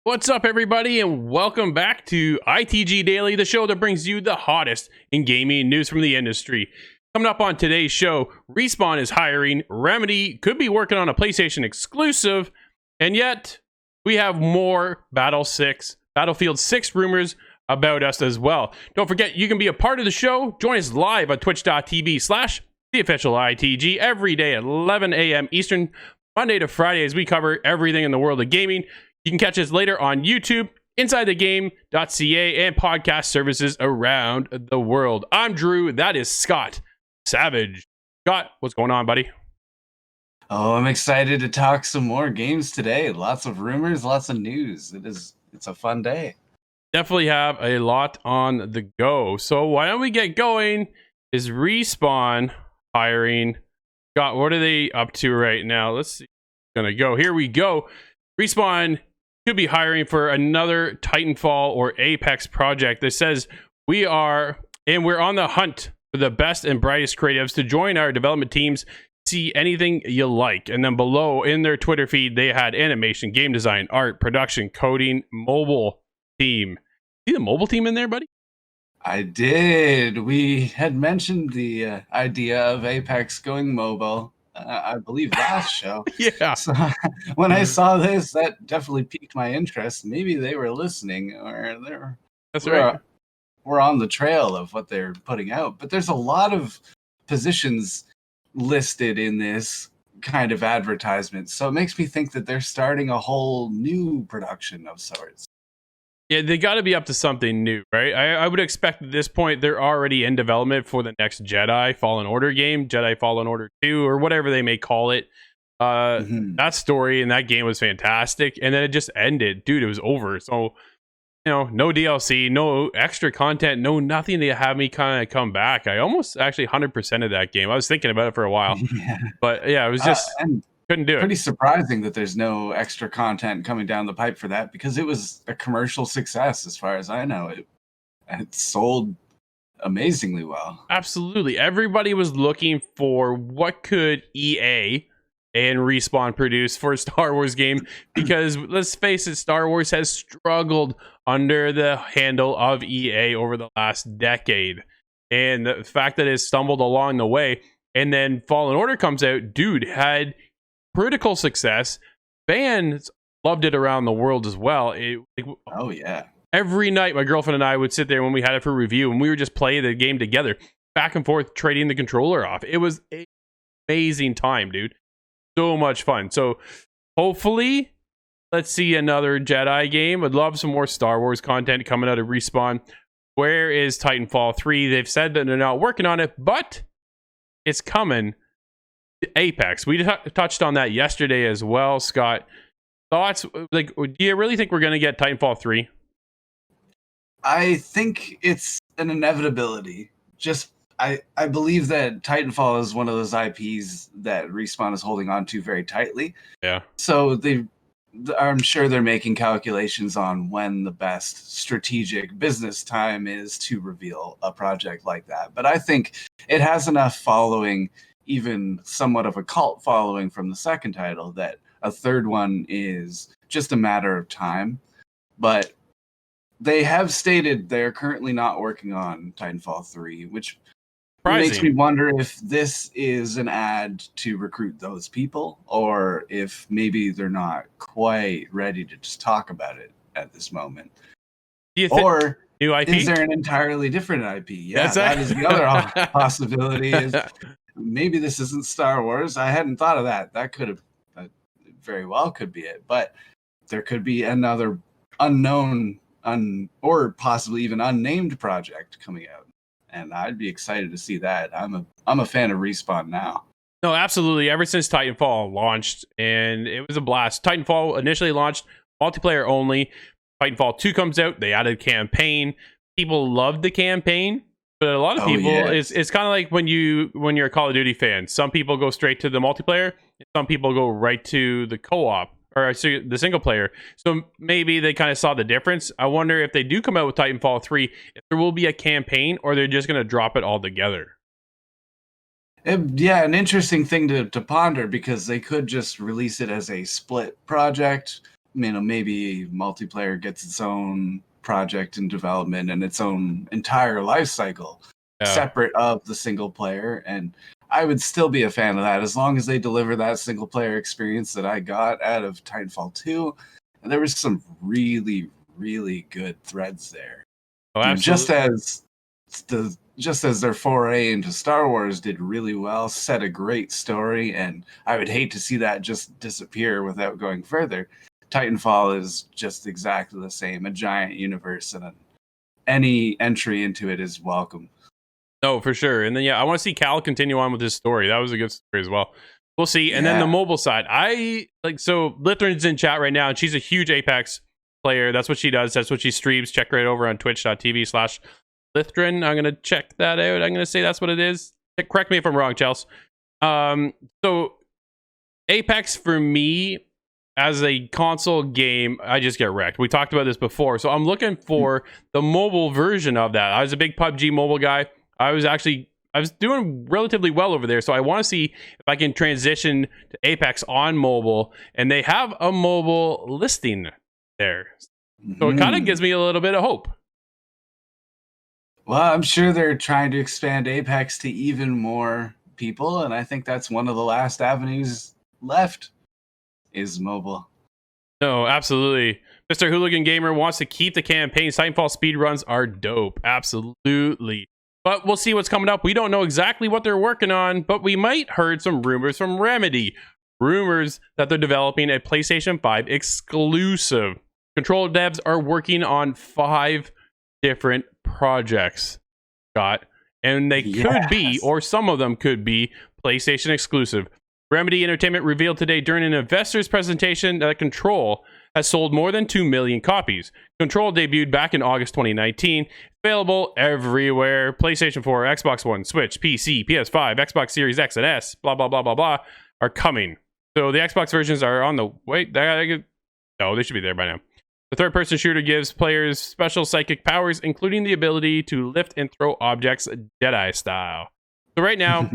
What's up, everybody, and welcome back to ITG Daily, the show that brings you the hottest in gaming news from the industry. Coming up on today's show, Respawn is hiring, Remedy could be working on a PlayStation exclusive, and yet we have more Battlefield 6 rumors about us as well. Don't forget, you can be a part of the show. Join us live on twitch.tv/theofficialITG every day at 11 a.m. Eastern, Monday to Friday, as we cover everything in the world of gaming. You can catch us later on YouTube, InsideTheGame.ca, and podcast services around the world. I'm Drew. That is Scott Savage. Scott, what's going on, buddy? Oh, I'm excited to talk some more games today. Lots of rumors, lots of news. It's a fun day. Definitely have a lot on the go. So why don't we get going? Is Respawn hiring? Scott, what are they up to right now? Let's see. Gonna go. Here we go. Respawn could be hiring for another Titanfall or Apex project. That says we're on the hunt for the best and brightest creatives to join our development teams. See anything you like. And then below in their Twitter feed, they had animation, game design, art, production, coding, mobile team. See the mobile team in there, buddy? I did. We had mentioned the idea of Apex going mobile, I believe, last show. Yeah. So when I saw this, that definitely piqued my interest. Maybe they were listening, or we're on the trail of what they're putting out. But there's a lot of positions listed in this kind of advertisement, so it makes me think that they're starting a whole new production of sorts. Yeah, they got to be up to something new, right? I would expect at this point they're already in development for the next Jedi Fallen Order game, Jedi Fallen Order 2, or whatever they may call it. That story and that game was fantastic, and then it just ended. Dude, it was over. So, no DLC, no extra content, no nothing to have me kind of come back. I almost actually 100% of that game. I was thinking about it for a while. Yeah. But yeah, it was just... couldn't do it. Pretty surprising that there's no extra content coming down the pipe for that, because it was a commercial success as far as I know. It sold amazingly well. Absolutely. Everybody was looking for what could EA and Respawn produce for a Star Wars game, because let's face it, Star Wars has struggled under the handle of EA over the last decade. And the fact that it stumbled along the way, and then Fallen Order comes out, dude, had critical success. Fans loved it around the world as well. Oh yeah. Every night my girlfriend and I would sit there when we had it for review, and we would just play the game together, back and forth, trading the controller off. It was an amazing time, dude. So much fun. So hopefully let's see another Jedi game. I'd love some more Star Wars content coming out of Respawn. Where is Titanfall 3? They've said that they're not working on it, but it's coming. Apex, we touched on that yesterday as well. Scott, thoughts? Like, do you really think we're going to get Titanfall 3? I think it's an inevitability. I believe that Titanfall is one of those IPs that Respawn is holding on to very tightly. Yeah. So I'm sure they're making calculations on when the best strategic business time is to reveal a project like that. But I think it has enough following, even somewhat of a cult following from the second title, that a third one is just a matter of time. But they have stated they're currently not working on Titanfall 3, which makes me wonder if this is an ad to recruit those people, or if maybe they're not quite ready to just talk about it at this moment. Or new IP? Is there an entirely different IP? Yeah, that is the other possibility. Is maybe this isn't Star Wars. I hadn't thought of that. That could have very well could be it. But there could be another unknown, or possibly even unnamed project coming out, and I'd be excited to see that. I'm a fan of Respawn now. No, absolutely. Ever since Titanfall launched, and it was a blast. Titanfall initially launched multiplayer only. Titanfall 2 comes out. They added campaign. People loved the campaign. But a lot of people, it's kind of like when you're a Call of Duty fan. Some people go straight to the multiplayer, and some people go right to the co-op, or the single player. So maybe they kind of saw the difference. I wonder if they do come out with Titanfall 3, if there will be a campaign, or they're just going to drop it all together. Yeah, an interesting thing to ponder, because they could just release it as a split project, maybe multiplayer gets its own project in development and its own entire life cycle, separate of the single player. And I would still be a fan of that as long as they deliver that single player experience that I got out of Titanfall 2. And there was some really, really good threads there. Oh, absolutely. Just as their foray into Star Wars did really well, set a great story, and I would hate to see that just disappear without going further. Titanfall is just exactly the same, a giant universe, and any entry into it is welcome. No, for sure. And then, yeah, I want to see Cal continue on with his story. That was a good story as well. We'll see. And then the mobile side, so Lithrin's in chat right now, and she's a huge Apex player. That's what she does. That's what she streams. Check right over on twitch.tv/Lithrin. I'm going to check that out. I'm going to say that's what it is. Correct me if I'm wrong, Chels. So Apex for me as a console game, I just get wrecked. We talked about this before. So I'm looking for the mobile version of that. I was a big PUBG mobile guy. I was doing relatively well over there. So I want to see if I can transition to Apex on mobile. And they have a mobile listing there. So it kind of gives me a little bit of hope. Well, I'm sure they're trying to expand Apex to even more people. And I think that's one of the last avenues left is mobile. No, absolutely. Mr. Hooligan Gamer wants to keep the campaigns. Titanfall speedruns are dope. Absolutely. But we'll see what's coming up. We don't know exactly what they're working on, but we might heard some rumors from Remedy. Rumors that they're developing a PlayStation 5 exclusive. Control devs are working on 5 different projects, Scott. And they could be, or some of them could be, PlayStation exclusive. Remedy Entertainment revealed today during an investor's presentation that Control has sold more than 2 million copies. Control debuted back in August 2019. Available everywhere. PlayStation 4, Xbox One, Switch, PC, PS5, Xbox Series X and S, blah, blah, blah, blah, blah, are coming. So the Xbox versions are on the way. No, they should be there by now. The third-person shooter gives players special psychic powers, including the ability to lift and throw objects Jedi style. So right now,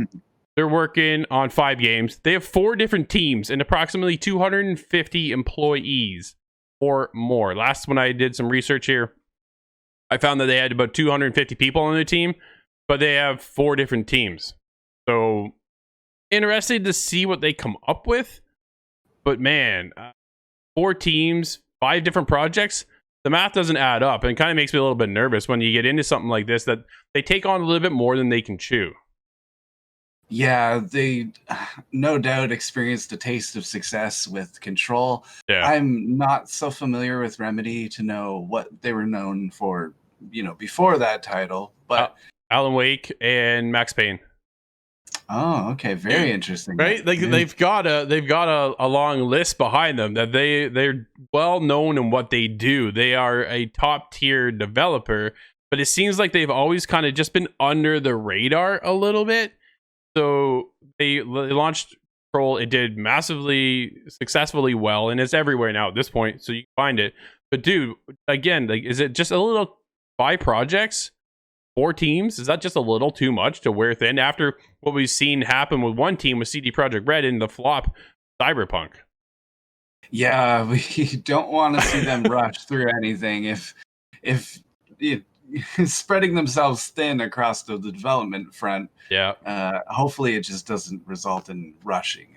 they're working on 5 games. They have 4 different teams and approximately 250 employees or more. Last when I did some research here, I found that they had about 250 people on their team, but they have 4 different teams. So interested to see what they come up with. But man, 4 teams, 5 different projects, the math doesn't add up, and it kind of makes me a little bit nervous when you get into something like this, that they take on a little bit more than they can chew. Yeah, they no doubt experienced a taste of success with Control. Yeah. I'm not so familiar with Remedy to know what they were known for, before that title, but Alan Wake and Max Payne. Oh, okay, very interesting. Right? Like they've got a long list behind them that they're well known in what they do. They are a top tier developer, but it seems like they've always kind of just been under the radar a little bit. So they launched Control. It did massively successfully well, and it's everywhere now at this point, so you can find it. But dude, again, like, is it just a little 5 projects, 4 teams? Is that just a little too much to wear thin after what we've seen happen with one team with CD Projekt Red in the flop Cyberpunk? Yeah, we don't want to see them rush through anything. If spreading themselves thin across the development front. Yeah. Hopefully it just doesn't result in rushing.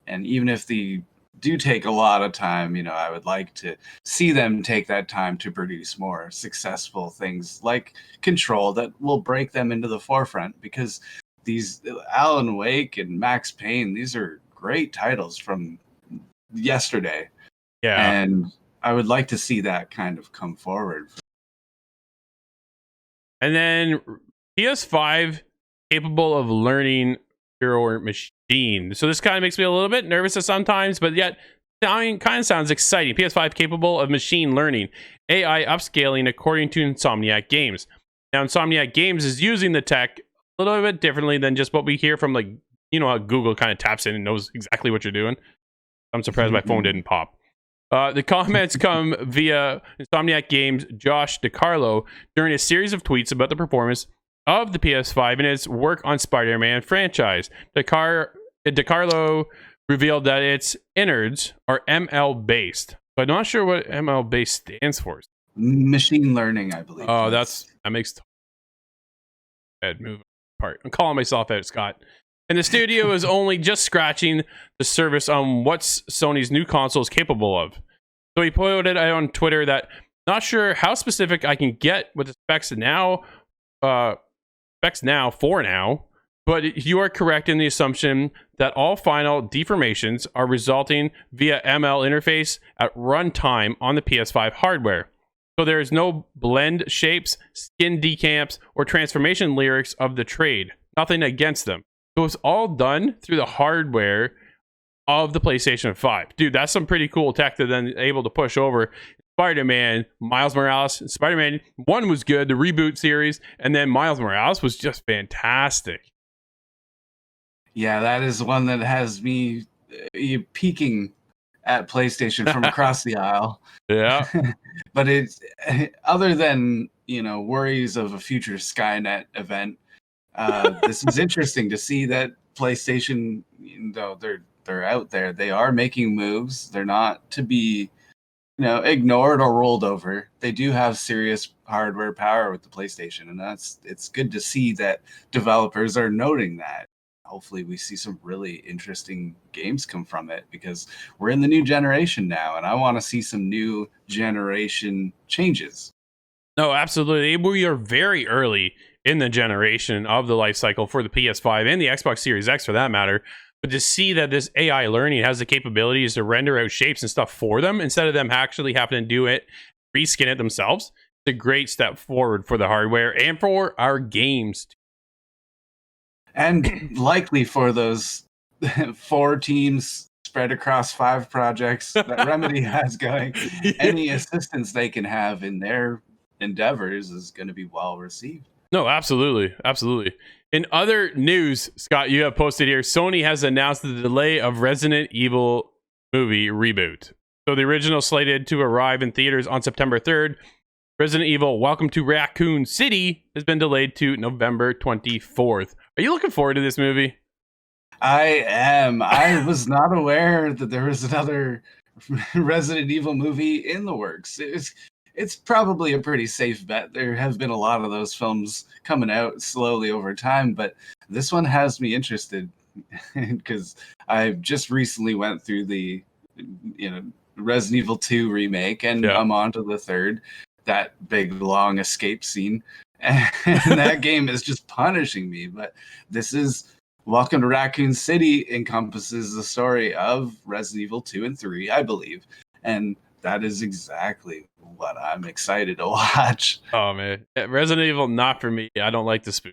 And even if they do take a lot of time, I would like to see them take that time to produce more successful things like Control that will break them into the forefront, because these Alan Wake and Max Payne, these are great titles from yesterday. Yeah. And I would like to see that kind of come forward. And then PS5 capable of learning your machine. So this kind of makes me a little bit nervous sometimes, but yet kind of sounds exciting. PS5 capable of machine learning, AI upscaling according to Insomniac Games. Now, Insomniac Games is using the tech a little bit differently than just what we hear from, like, how Google kind of taps in and knows exactly what you're doing. I'm surprised my phone didn't pop. The comments come via Insomniac Games' Josh DiCarlo during a series of tweets about the performance of the PS5 and its work on Spider-Man franchise. DiCarlo revealed that its innards are ML-based. So I'm not sure what ML base stands for. Machine learning, I believe. Oh, that makes head move apart. I'm calling myself out, Scott. And the studio is only just scratching the surface on what Sony's new console is capable of. So he put it on Twitter that not sure how specific I can get with the specs now, for now, but you are correct in the assumption that all final deformations are resulting via ML interface at runtime on the PS5 hardware. So there is no blend shapes, skin decamps, or transformation lyrics of the trade. Nothing against them. So it's all done through the hardware of the PlayStation 5. Dude, that's some pretty cool tech that then able to push over Spider-Man, Miles Morales. Spider-Man 1 was good, the reboot series, and then Miles Morales was just fantastic. Yeah, that is one that has me peeking at PlayStation from across the aisle. Yeah. But it's other than, worries of a future Skynet event, this is interesting to see that PlayStation, though they're out there, they are making moves. They're not to be ignored or rolled over. They do have serious hardware power with the PlayStation, and it's good to see that developers are noting that. Hopefully we see some really interesting games come from it, because we're in the new generation now, and I want to see some new generation changes. No, absolutely. We are very early in the generation of the life cycle for the PS5 and the Xbox Series X for that matter. But to see that this AI learning has the capabilities to render out shapes and stuff for them instead of them actually having to do it, reskin it themselves, it's a great step forward for the hardware and for our games. And likely for those 4 teams spread across 5 projects that Remedy has going, any assistance they can have in their endeavors is going to be well received. No, absolutely. Absolutely. In other news, Scott, you have posted here, Sony has announced the delay of Resident Evil movie reboot. So the original slated to arrive in theaters on September 3rd, Resident Evil Welcome to Raccoon City has been delayed to November 24th. Are you looking forward to this movie? I am. I was not aware that there was another Resident Evil movie in the works. It's probably a pretty safe bet. There have been a lot of those films coming out slowly over time, but this one has me interested because I just recently went through the Resident Evil 2 remake, and I'm on to the third, that big long escape scene, and that game is just punishing me. But this is Welcome to Raccoon City encompasses the story of Resident Evil 2 and 3, I believe, and that is exactly what I'm excited to watch. Oh man, Resident Evil not for me. I don't like the spook.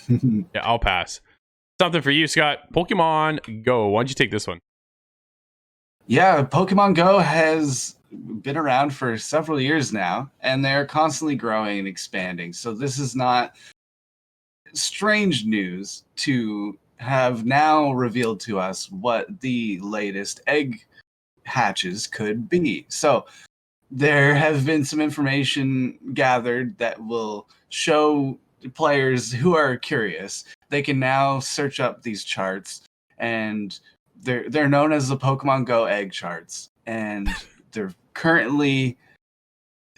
Yeah, I'll pass. Something for you, Scott. Pokemon Go. Why don't you take this one? Yeah, Pokemon Go has been around for several years now, and they're constantly growing and expanding. So this is not strange news to have now revealed to us what the latest egg hatches could be. So there have been some information gathered that will show players who are curious. They can now search up these charts, and they're known as the Pokemon Go egg charts, and they're currently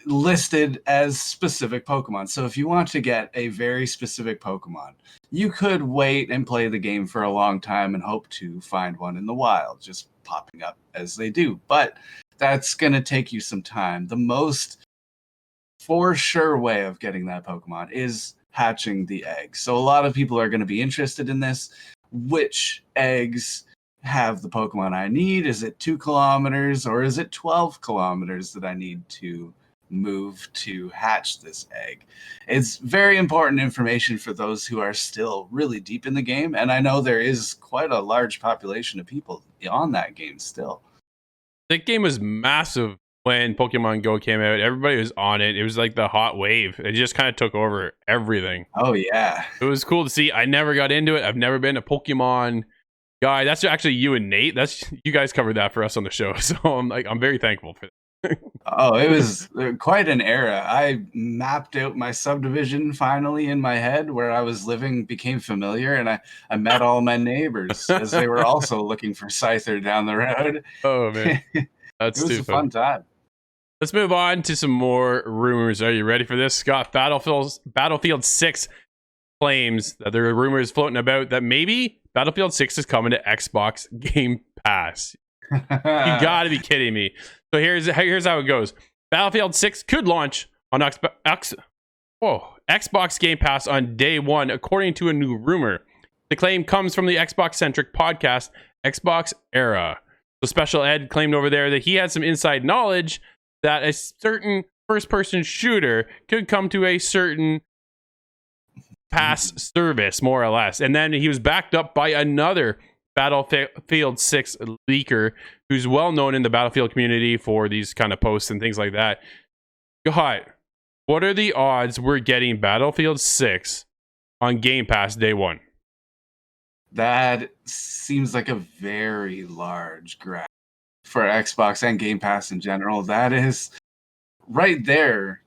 listed as specific Pokemon. So if you want to get a very specific Pokemon, you could wait and play the game for a long time and hope to find one in the wild, just popping up as they do. But that's going to take you some time. The most for sure way of getting that Pokemon is hatching the egg. So a lot of people are going to be interested in this. Which eggs have the Pokemon I need? Is it 2 kilometers or is it 12 kilometers that I need to move to hatch this egg? It's very important information for those who are still really deep in the game, and I know there is quite a large population of people on that game still. That game was massive when Pokemon Go came out. Everybody was on it. It was like the hot wave. It just kind of took over everything. Oh yeah, it was cool to see. I never got into it. I've never been a Pokemon guy. That's actually you and Nate. You guys covered that for us on the show, so I'm very thankful for that. Oh, it was quite an era. I mapped out my subdivision finally in my head where I was living, became familiar, and I met all my neighbors as they were also looking for Scyther down the road. Oh man, It that's was too a funny. fun time. Let's move on to some more rumors. Are you ready for this, Scott? Battlefield 6 claims that there are rumors floating about that maybe Battlefield 6 is coming to Xbox Game Pass. You gotta be kidding me. So here's how it goes. Battlefield 6 could launch on Xbox Game Pass on day one, according to a new rumor. The claim comes from the Xbox-centric podcast Xbox Era. So Special Ed claimed over there that he had some inside knowledge that a certain first-person shooter could come to a certain pass service, more or less. And then he was backed up by another Battlefield 6 leaker who's well known in the Battlefield community for these kind of posts and things like that. God, what are the odds we're getting Battlefield 6 on Game Pass day one? That seems like a very large grab for Xbox and Game Pass in general. That is right there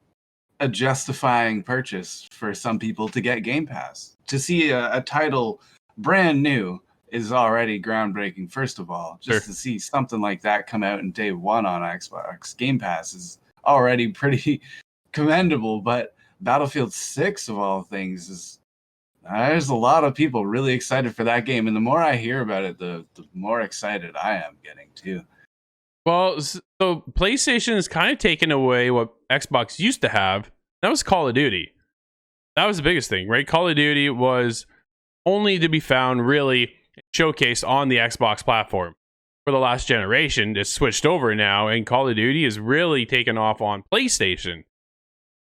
a justifying purchase for some people to get Game Pass. To see a title brand new is already groundbreaking, first of all. Just to see something like that come out in day one on Xbox Game Pass is already pretty commendable. But Battlefield 6, of all things, is there's a lot of people really excited for that game. And the more I hear about it, the more excited I am getting, too. Well, so PlayStation has kind of taken away what Xbox used to have. That was Call of Duty. That was the biggest thing, right? Call of Duty was only to be found really showcased on the Xbox platform. For the last generation, it's switched over now, and Call of Duty is really taken off on PlayStation.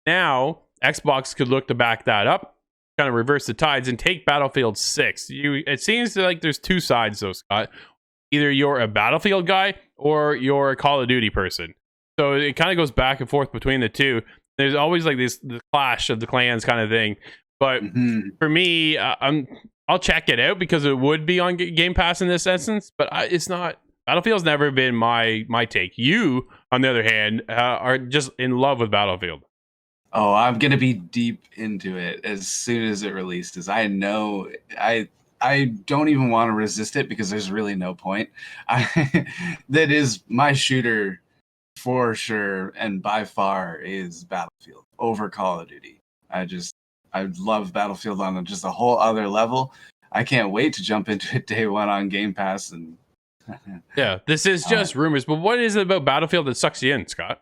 Now, Xbox could look to back that up, kind of reverse the tides, and take Battlefield 6. It seems like there's two sides, though, Scott. Either you're a Battlefield guy or you're a Call of Duty person. So it kind of goes back and forth between the two. There's always like the clash of the clans kind of thing. But for me, I'll check it out because it would be on Game Pass in this instance. But it's not. Battlefield's never been my take. You, on the other hand, are just in love with Battlefield. Oh, I'm gonna be deep into it as soon as it releases. I know I don't even want to resist it because there's really no point. That is my shooter for sure, and by far is Battlefield over Call of Duty. I love Battlefield on just a whole other level. I can't wait to jump into it day one on Game Pass. And yeah, this is just rumors, but what is it about Battlefield that sucks you in, Scott?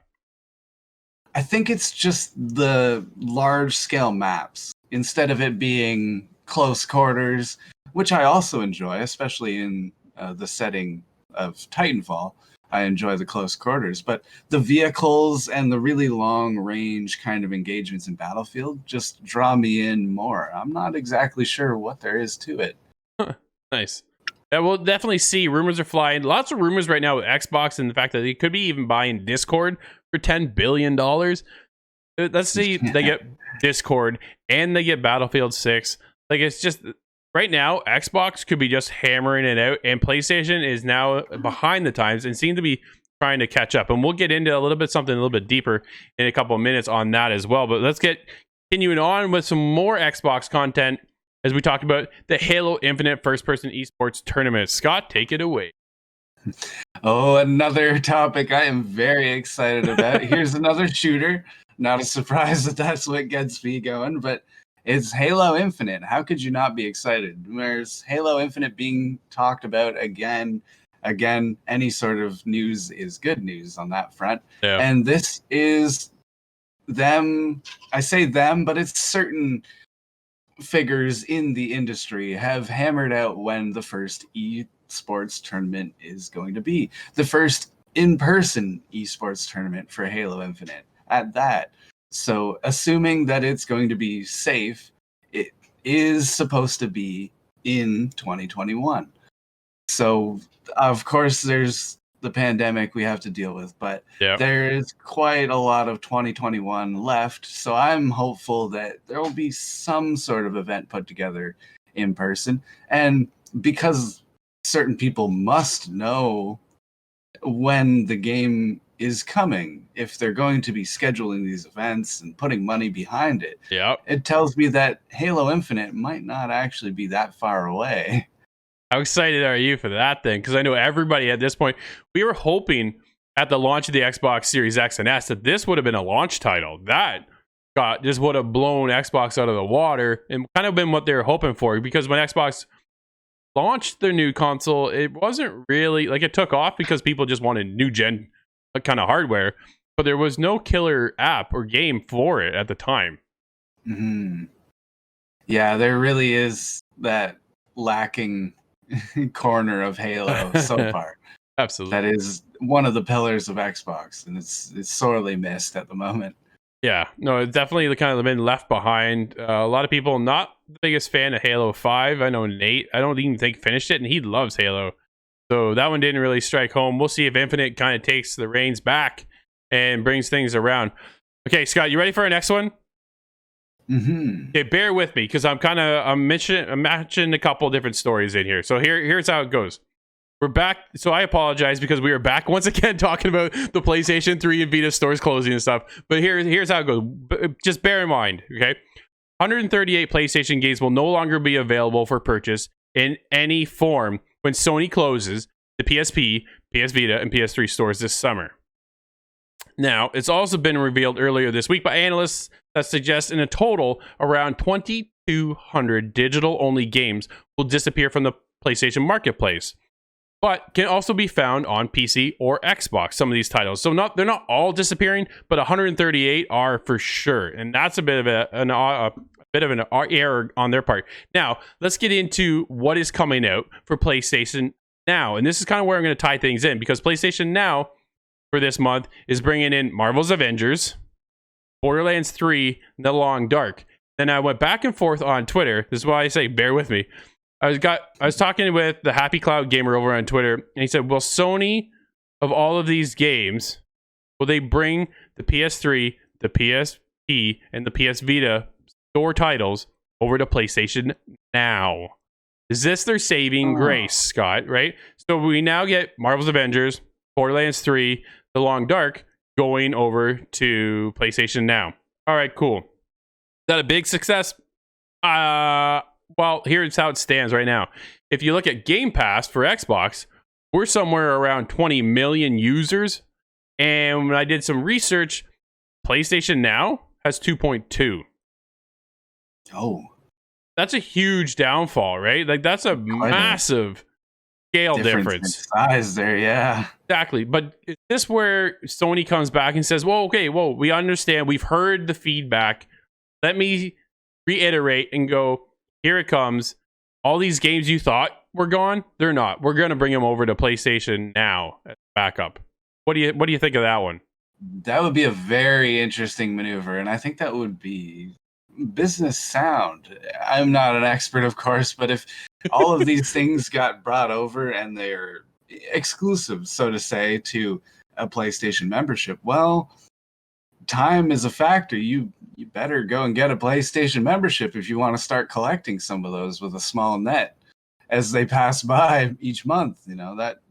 I think it's just the large scale maps. Instead of it being close quarters, which I also enjoy, especially in the setting of Titanfall. I enjoy the close quarters, but the vehicles and the really long range kind of engagements in Battlefield just draw me in more. I'm not exactly sure what there is to it. Nice. Yeah, we'll definitely see. Rumors are flying. Lots of rumors right now with Xbox and the fact that they could be even buying Discord for $10 billion. Let's see. They get Discord and they get Battlefield 6. Like, it's just right now, Xbox could be just hammering it out, and PlayStation is now behind the times and seem to be trying to catch up. And we'll get into something a little bit deeper in a couple of minutes on that as well. But let's get continuing on with some more Xbox content as we talk about the Halo Infinite first-person esports tournament. Scott, take it away. Oh, another topic I am very excited about. Here's another shooter. Not a surprise that that's what gets me going, but it's Halo Infinite. How could you not be excited? There's Halo Infinite being talked about again. Any sort of news is good news on that front. Yeah. And this is them. I say them, but it's certain figures in the industry have hammered out when the first esports tournament is going to be. The first in-person esports tournament for Halo Infinite at that. So assuming that it's going to be safe, it is supposed to be in 2021. So, of course, there's the pandemic we have to deal with, but there is quite a lot of 2021 left. So I'm hopeful that there will be some sort of event put together in person. And because certain people must know when the game is coming, if they're going to be scheduling these events and putting money behind it, it tells me that Halo Infinite might not actually be that far away. How excited are you for that thing? Because I know everybody at this point, we were hoping at the launch of the Xbox Series X and S that this would have been a launch title. That just would have blown Xbox out of the water and kind of been what they were hoping for. Because when Xbox launched their new console, it wasn't really like it took off because people just wanted new gen kind of hardware, but there was no killer app or game for it at the time. Mm-hmm. Yeah, there really is that lacking corner of Halo so far. Absolutely. That is one of the pillars of Xbox, and it's sorely missed at the moment. Yeah, no, it's definitely kind of been left behind. A lot of people not the biggest fan of Halo 5. I know Nate, I don't even think finished it, and he loves Halo. So that one didn't really strike home. We'll see if Infinite kind of takes the reins back and brings things around. Okay, Scott, you ready for our next one? Mm-hmm. Okay, bear with me because I'm matching a couple different stories in here. So here's how it goes. We're back. So I apologize because we are back once again talking about the PlayStation 3 and Vita stores closing and stuff. But here's how it goes. Just bear in mind, okay? 138 PlayStation games will no longer be available for purchase in any form when Sony closes the PSP, PS Vita, and PS3 stores this summer. Now, it's also been revealed earlier this week by analysts that suggest in a total around 2,200 digital-only games will disappear from the PlayStation Marketplace, but can also be found on PC or Xbox, some of these titles. So they're not all disappearing, but 138 are for sure. And that's a bit of an error on their part. Now, let's get into what is coming out for PlayStation Now. And this is kind of where I'm going to tie things in, because PlayStation Now for this month is bringing in Marvel's Avengers, Borderlands 3, The Long Dark. Then I went back and forth on Twitter. This is why I say bear with me. I was talking with the Happy Cloud Gamer over on Twitter, and he said, "Will Sony, of all of these games, will they bring the PS3, the PSP, and the PS Vita store titles over to PlayStation Now? Is this their saving grace, Scott?" Right? So we now get Marvel's Avengers, Borderlands 3, The Long Dark going over to PlayStation Now. All right, cool. Is that a big success? Well, here's how it stands right now. If you look at Game Pass for Xbox, we're somewhere around 20 million users. And when I did some research, PlayStation Now has 2.2. Oh. That's a huge downfall, right? Like, that's a massive scale difference. In size there, yeah. Exactly. But is this where Sony comes back and says, well, okay, well, we understand. We've heard the feedback. Let me reiterate and go, here it comes. All these games you thought were gone, they're not. We're going to bring them over to PlayStation Now as backup. What do you think of that one? That would be a very interesting maneuver, and I think that would be business sound. I'm not an expert, of course, but if all of these things got brought over and they're exclusive, so to say, to a PlayStation membership, well, time is a factor. You better go and get a PlayStation membership if you want to start collecting some of those with a small net as they pass by each month. You know, that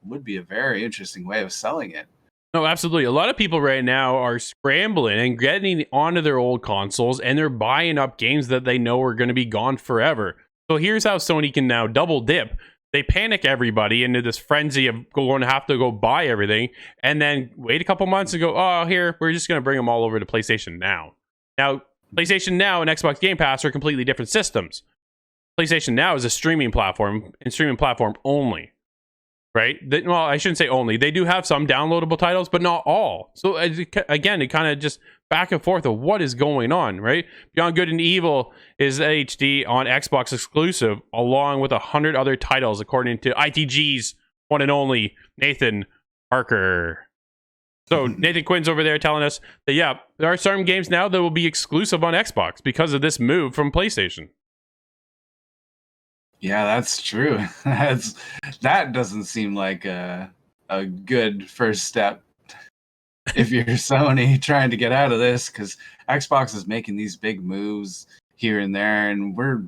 would be a very interesting way of selling it. No, absolutely. A lot of people right now are scrambling and getting onto their old consoles, and they're buying up games that they know are going to be gone forever. So here's how Sony can now double dip. They panic everybody into this frenzy of going to have to go buy everything, and then wait a couple months and go, oh, here, we're just going to bring them all over to PlayStation Now. Now, PlayStation Now and Xbox Game Pass are completely different systems. PlayStation Now is a streaming platform, and streaming platform only. Right? Well, I shouldn't say only. They do have some downloadable titles, but not all. So again, it kind of just back and forth of what is going on, right? Beyond Good and Evil is HD on Xbox exclusive, along with 100 other titles, according to ITG's one and only Nathan Parker. So Nathan Quinn's over there telling us that, yeah, there are some games now that will be exclusive on Xbox because of this move from PlayStation. Yeah, that's true. That doesn't seem like a good first step if you're Sony trying to get out of this, because Xbox is making these big moves here and there, and we're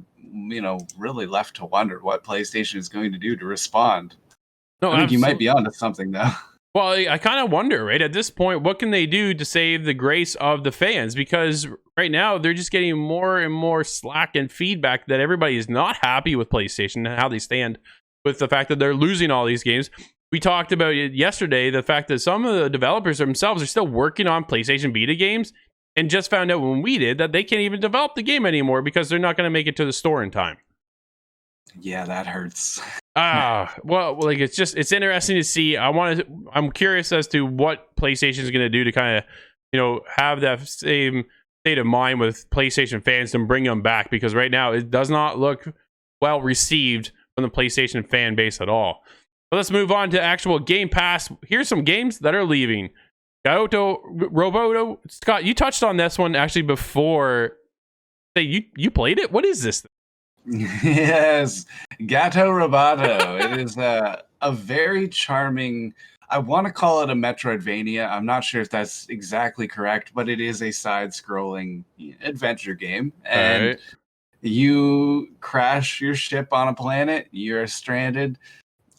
really left to wonder what PlayStation is going to do to respond. No, I think you might be onto something, though. Well, I kind of wonder, right? At this point, what can they do to save the grace of the fans? Because right now, they're just getting more and more slack and feedback that everybody is not happy with PlayStation and how they stand with the fact that they're losing all these games. We talked about it yesterday, the fact that some of the developers themselves are still working on PlayStation Vita games and just found out when we did that they can't even develop the game anymore because they're not going to make it to the store in time. Yeah, that hurts. Well, like it's interesting to see. I'm curious as to what PlayStation is going to do to kind of, have that same state of mind with PlayStation fans and bring them back, because right now it does not look well received from the PlayStation fan base at all. But let's move on to actual Game Pass. Here's some games that are leaving. Gato Roboto. Scott, you touched on this one actually before. Say you played it? What is this thing? Yes, Gato Roboto. It is a very charming. I want to call it a Metroidvania. I'm not sure if that's exactly correct, but it is a side-scrolling adventure game, and you crash your ship on a planet. You're stranded,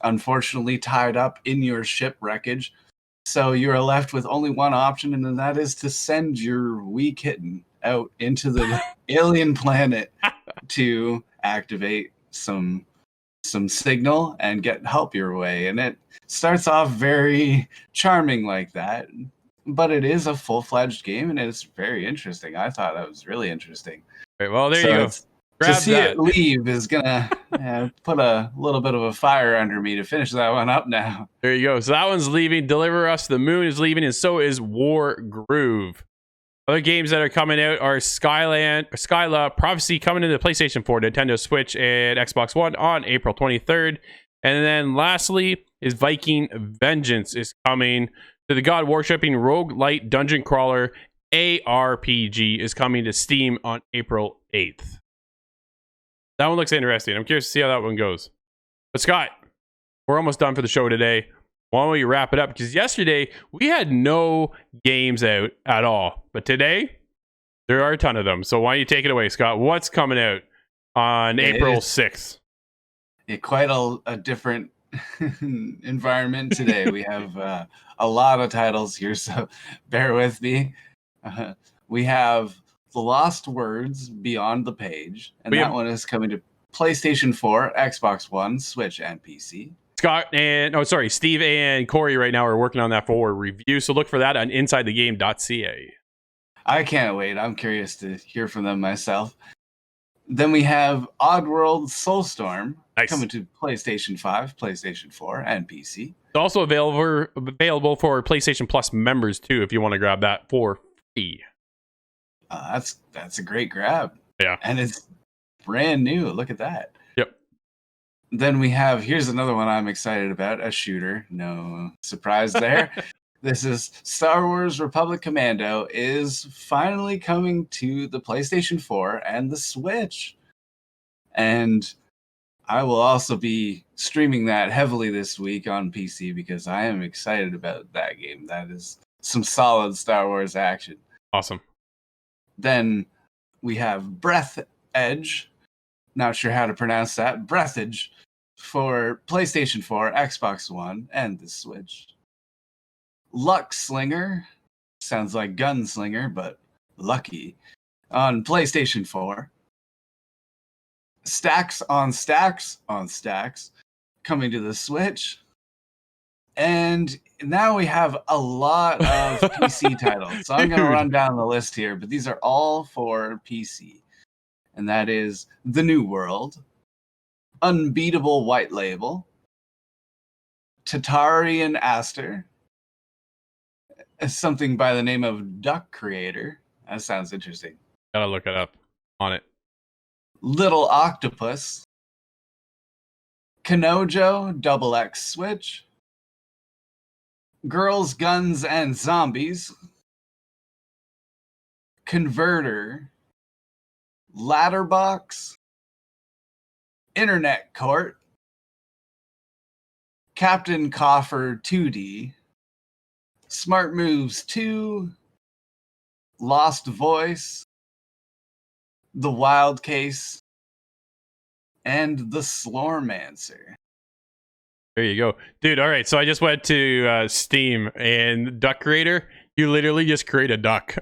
unfortunately tied up in your ship wreckage. So you're left with only one option, and that is to send your wee kitten out into the alien planet to activate some signal and get help your way. And it starts off very charming like that, but it is a full-fledged game, and it's very interesting. I thought that was really interesting. Right, well, there you go. To see it leave is gonna put a little bit of a fire under me to finish that one up now. There you go. So that one's leaving. Deliver Us the Moon is leaving, and so is War Groove. Other games that are coming out are Skyla Prophecy coming into PlayStation 4, Nintendo Switch, and Xbox One on April 23rd. And then lastly is Viking Vengeance is coming to the God Worshipping Roguelite Dungeon Crawler ARPG is coming to Steam on April 8th. That one looks interesting. I'm curious to see how that one goes. But Scott, we're almost done for the show today. Why don't we wrap it up? Because yesterday we had no games out at all. But today, there are a ton of them. So why don't you take it away, Scott? What's coming out on April 6th? Quite a different environment today. We have a lot of titles here, so bear with me. We have The Lost Words Beyond the Page, and that one is coming to PlayStation 4, Xbox One, Switch, and PC. Steve and Corey right now are working on that for review, so look for that on insidethegame.ca. I can't wait. I'm curious to hear from them myself. Then we have Oddworld Soulstorm coming to PlayStation 5, PlayStation 4, and PC. It's also available for PlayStation Plus members too, if you want to grab that for free. That's a great grab. Yeah, and it's brand new. Look at that. Yep. Then we have, here's another one I'm excited about, a shooter. No surprise there. This is Star Wars Republic Commando is finally coming to the PlayStation 4 and the Switch. And I will also be streaming that heavily this week on PC because I am excited about that game. That is some solid Star Wars action. Awesome. Then we have Breath Edge. Not sure how to pronounce that. Breath Edge for PlayStation 4, Xbox One, and the Switch. Luck Slinger. Sounds like Gunslinger, but lucky. On PlayStation 4. Stacks on Stacks on Stacks. Coming to the Switch. And now we have a lot of PC titles. So I'm going to run down the list here, but these are all for PC. And that is The New World, Unbeatable White Label, Tatari and Aster, something by the name of Duck Creator. That sounds interesting. Gotta look it up on it. Little Octopus, Kanojo Double X Switch, Girls, Guns, and Zombies, Converter, Ladderbox, Internet Court, Captain Coffer 2D, Smart Moves 2, Lost Voice, The Wild Case, and The Slormancer. There you go, dude. All right, so I just went to Steam and Duck Creator. You literally just create a duck.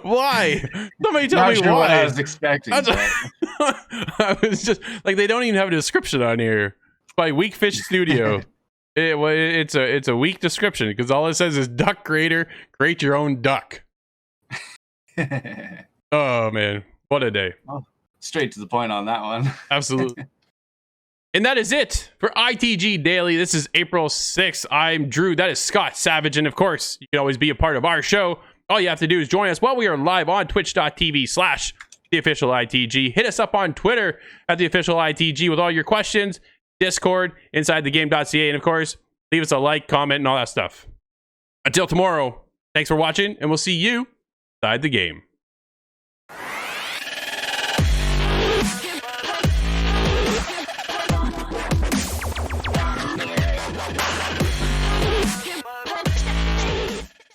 Why? Somebody tell me Not sure why. what I was expecting. I was just like, they don't even have a description on here. By Weak Fish Studio. It's a weak description because all it says is Duck Creator, create your own duck. Oh man, what a day. Oh, straight to the point on that one. Absolutely. And that is it for ITG Daily. This is April 6th. I'm Drew. That is Scott Savage. And of course, you can always be a part of our show. All you have to do is join us while we are live on twitch.tv/theofficialitg. Hit us up on Twitter at theofficialitg with all your questions, Discord, insidethegame.ca, and of course, leave us a like, comment, and all that stuff. Until tomorrow, thanks for watching, and we'll see you inside the game.